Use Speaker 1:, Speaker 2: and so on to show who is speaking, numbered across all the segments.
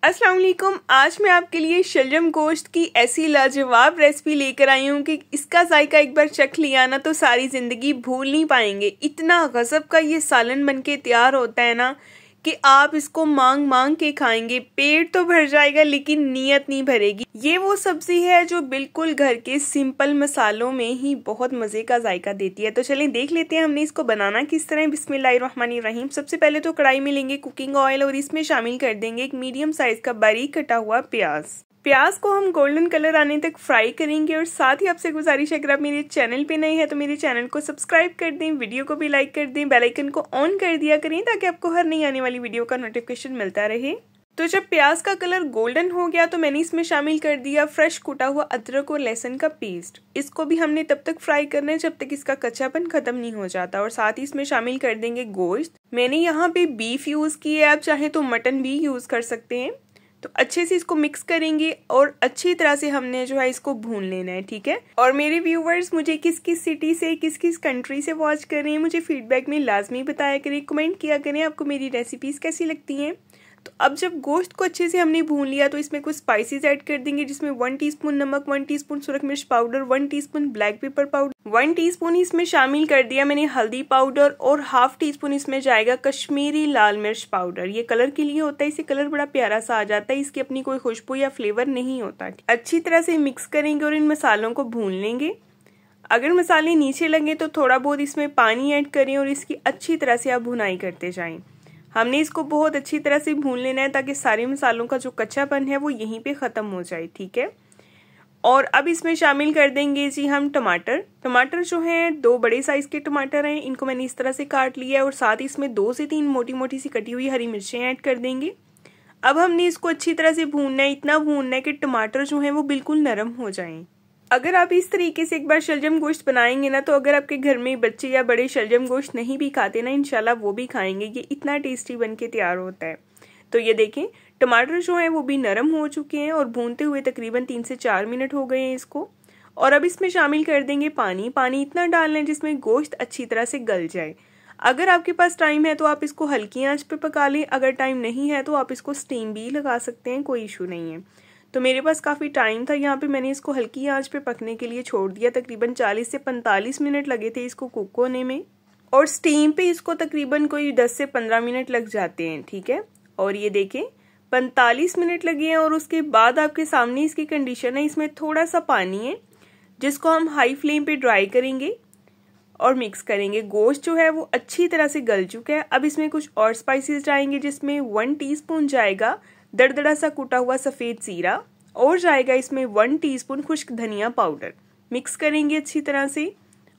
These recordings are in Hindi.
Speaker 1: अस्सलाम वालेकुम। आज मैं आपके लिए शलजम गोश्त की ऐसी लाजवाब रेसिपी लेकर आई हूँ कि इसका जायका एक बार चख लिया ना तो सारी ज़िंदगी भूल नहीं पाएंगे। इतना गज़ब का ये सालन बन के तैयार होता है ना कि आप इसको मांग मांग के खाएंगे। पेट तो भर जाएगा लेकिन नीयत नहीं भरेगी। ये वो सब्जी है जो बिल्कुल घर के सिंपल मसालों में ही बहुत मज़े का जायका देती है। तो चलें देख लेते हैं हमने इसको बनाना किस तरह। बिस्मिल्लाहिर्रहमानिर्रहीम। सबसे पहले तो कढ़ाई में लेंगे कुकिंग ऑयल और इसमें शामिल कर देंगे एक मीडियम साइज का बारीक कटा हुआ प्याज को हम गोल्डन कलर आने तक फ्राई करेंगे। और साथ ही आपसे गुजारिश है, अगर आप मेरे चैनल पे नए हैं तो मेरे चैनल को सब्सक्राइब कर दें, वीडियो को भी लाइक कर दें, बेल आइकन को ऑन कर दिया करें ताकि आपको हर नई आने वाली वीडियो का नोटिफिकेशन मिलता रहे। तो जब प्याज का कलर गोल्डन हो गया तो मैंने इसमें शामिल कर दिया फ्रेश कुटा हुआ अदरक और लहसुन का पेस्ट। इसको भी हमने तब तक फ्राई करना है जब तक इसका कच्चापन खत्म नहीं हो जाता। और साथ ही इसमें शामिल कर देंगे गोश्त। मैंने यहाँ पे बीफ यूज की है, आप चाहे तो मटन भी यूज कर सकते हैं। तो अच्छे से इसको मिक्स करेंगे और अच्छी तरह से हमने जो है इसको भून लेना है, ठीक है। और मेरे व्यूवर्स मुझे किस किस सिटी से किस किस कंट्री से वॉच कर रहे हैं मुझे फीडबैक में लाजमी बताया करें, कमेंट किया करें आपको मेरी रेसिपीज कैसी लगती हैं। तो अब जब गोश्त को अच्छे से हमने भून लिया तो इसमें कुछ स्पाइसेस ऐड कर देंगे, जिसमें 1 टीस्पून नमक, 1 टीस्पून सुरख मिर्च powder, 1 teaspoon black pepper powder, 1 teaspoon इसमें शामिल कर दिया मैंने हल्दी पाउडर और हाफ टीस्पून इसमें जाएगा कश्मीरी लाल मिर्च पाउडर। ये कलर के लिए होता है, इससे कलर बड़ा प्यारा सा आ जाता है, इसकी अपनी कोई खुशबू या फ्लेवर नहीं होता। अच्छी तरह से मिक्स करेंगे और इन मसालों को भून लेंगे। अगर मसाले नीचे लगे तो थोड़ा बहुत इसमें पानी ऐड करें और इसकी अच्छी तरह से आप भुनाई करते जाएं। हमने इसको बहुत अच्छी तरह से भून लेना है ताकि सारे मसालों का जो कच्चापन है वो यहीं पे ख़त्म हो जाए, ठीक है। और अब इसमें शामिल कर देंगे जी हम टमाटर जो हैं 2 बड़े साइज़ के टमाटर हैं, इनको मैंने इस तरह से काट लिया है। और साथ ही इसमें 2 से 3 मोटी मोटी सी कटी हुई हरी मिर्चें ऐड कर देंगे। अब हमने इसको अच्छी तरह से भूनना है, इतना भूनना है कि टमाटर जो हैं वो बिल्कुल नरम हो जाएं। अगर आप इस तरीके से एक बार शलजम गोश्त बनाएंगे ना तो अगर आपके घर में बच्चे या बड़े शलजम गोश्त नहीं भी खाते ना, इंशाल्लाह वो भी खाएंगे। ये इतना टेस्टी बन के तैयार होता है। तो ये देखें टमाटर जो है वो भी नरम हो चुके हैं और भूनते हुए तकरीबन 3 से 4 मिनट हो गए हैं इसको। और अब इसमें शामिल कर देंगे पानी इतना डालना है जिसमें गोश्त अच्छी तरह से गल जाए। अगर आपके पास टाइम है तो आप इसको हल्की आंच पे पका लें, अगर टाइम नहीं है तो आप इसको स्टीम भी लगा सकते हैं, कोई इशू नहीं है। तो मेरे पास काफ़ी टाइम था, यहाँ पे मैंने इसको हल्की आंच पे पकने के लिए छोड़ दिया। तकरीबन 40 से 45 मिनट लगे थे इसको कुक होने में और स्टीम पे इसको तकरीबन कोई 10 से 15 मिनट लग जाते हैं, ठीक है। और ये देखें 45 मिनट लगे हैं और उसके बाद आपके सामने इसकी कंडीशन है, इसमें थोड़ा सा पानी है जिसको हम हाई फ्लेम पे ड्राई करेंगे और मिक्स करेंगे। गोश्त जो है वो अच्छी तरह से गल चुका है। अब इसमें कुछ और स्पाइसेस जाएंगे, जिसमें 1 टीस्पून जाएगा दरदरा सा कुटा हुआ सफ़ेद जीरा और जाएगा इसमें 1 टीस्पून खुश्क धनिया पाउडर। मिक्स करेंगे अच्छी तरह से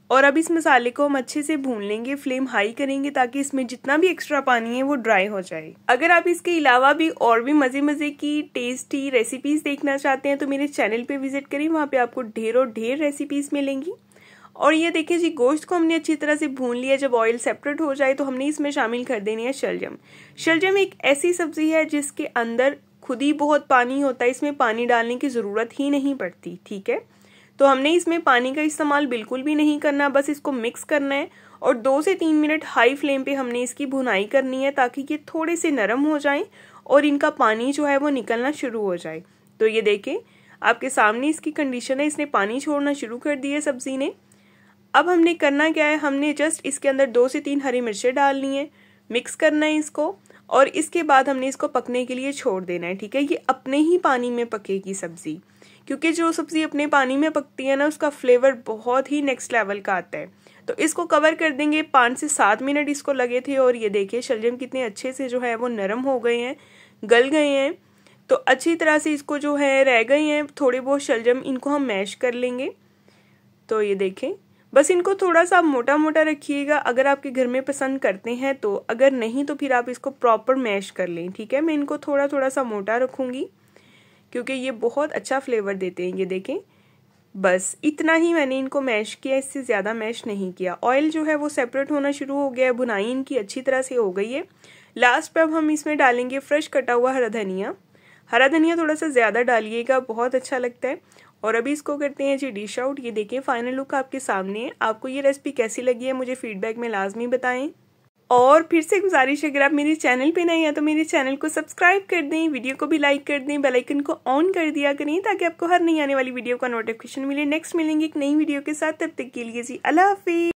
Speaker 1: और अब इस मसाले को हम अच्छे से भून लेंगे। फ्लेम हाई करेंगे ताकि इसमें जितना भी एक्स्ट्रा पानी है वो ड्राई हो जाए। अगर आप इसके अलावा भी और भी मज़े की टेस्टी रेसिपीज़ देखना चाहते हैं तो मेरे चैनल पे विजिट करें, वहाँ पे आपको ढेरों ढेर रेसिपीज़ मिलेंगी। और ये देखिए जी गोश्त को हमने अच्छी तरह से भून लिया। जब ऑयल सेपरेट हो जाए तो हमने इसमें शामिल कर देनी है शलजम एक ऐसी सब्जी है जिसके अंदर खुद ही बहुत पानी होता है, इसमें पानी डालने की ज़रूरत ही नहीं पड़ती, ठीक है। तो हमने इसमें पानी का इस्तेमाल बिल्कुल भी नहीं करना, बस इसको मिक्स करना है और 2 से 3 मिनट हाई फ्लेम पे हमने इसकी भुनाई करनी है ताकि ये थोड़े से नरम हो जाएं और इनका पानी जो है वो निकलना शुरू हो जाए। तो ये देखें आपके सामने इसकी कंडीशन है, इसने पानी छोड़ना शुरू कर दिया सब्जी ने। अब हमने करना क्या है, हमने जस्ट इसके अंदर 2 से 3 हरी मिर्चें डालनी है, मिक्स करना है इसको और इसके बाद हमने इसको पकने के लिए छोड़ देना है, ठीक है। ये अपने ही पानी में पकेगी सब्जी, क्योंकि जो सब्जी अपने पानी में पकती है ना उसका फ्लेवर बहुत ही नेक्स्ट लेवल का आता है। तो इसको कवर कर देंगे, 5 से 7 मिनट इसको लगे थे। और ये देखिए शलजम कितने अच्छे से जो है वो नरम हो गए हैं, गल गए हैं। तो अच्छी तरह से इसको जो है रह गए हैं थोड़े बहुत शलजम, इनको हम मैश कर लेंगे। तो ये देखें बस इनको थोड़ा सा मोटा मोटा रखिएगा अगर आपके घर में पसंद करते हैं तो, अगर नहीं तो फिर आप इसको प्रॉपर मैश कर लें, ठीक है। मैं इनको थोड़ा थोड़ा सा मोटा रखूँगी क्योंकि ये बहुत अच्छा फ्लेवर देते हैं। ये देखें बस इतना ही मैंने इनको मैश किया, इससे ज़्यादा मैश नहीं किया। ऑयल जो है वो सेपरेट होना शुरू हो गया है, भुनाई इनकी अच्छी तरह से हो गई है। लास्ट पे अब हम इसमें डालेंगे फ्रेश कटा हुआ हरा धनिया थोड़ा सा ज़्यादा डालिएगा, बहुत अच्छा लगता है। और अभी इसको करते हैं जी डिश आउट। ये देखिए फाइनल लुक आपके सामने है। आपको ये रेसिपी कैसी लगी है मुझे फीडबैक में लाजमी बताएं। और फिर से गुजारिश है, अगर आप मेरे चैनल पे नए हैं तो मेरे चैनल को सब्सक्राइब कर दें, वीडियो को भी लाइक कर दें, बेल आइकन को ऑन कर दिया करें ताकि आपको हर नई आने वाली वीडियो का नोटिफिकेशन मिले। नेक्स्ट मिलेंगे एक नई वीडियो के साथ, तब तक के लिए जी अल्लाह हाफिज़।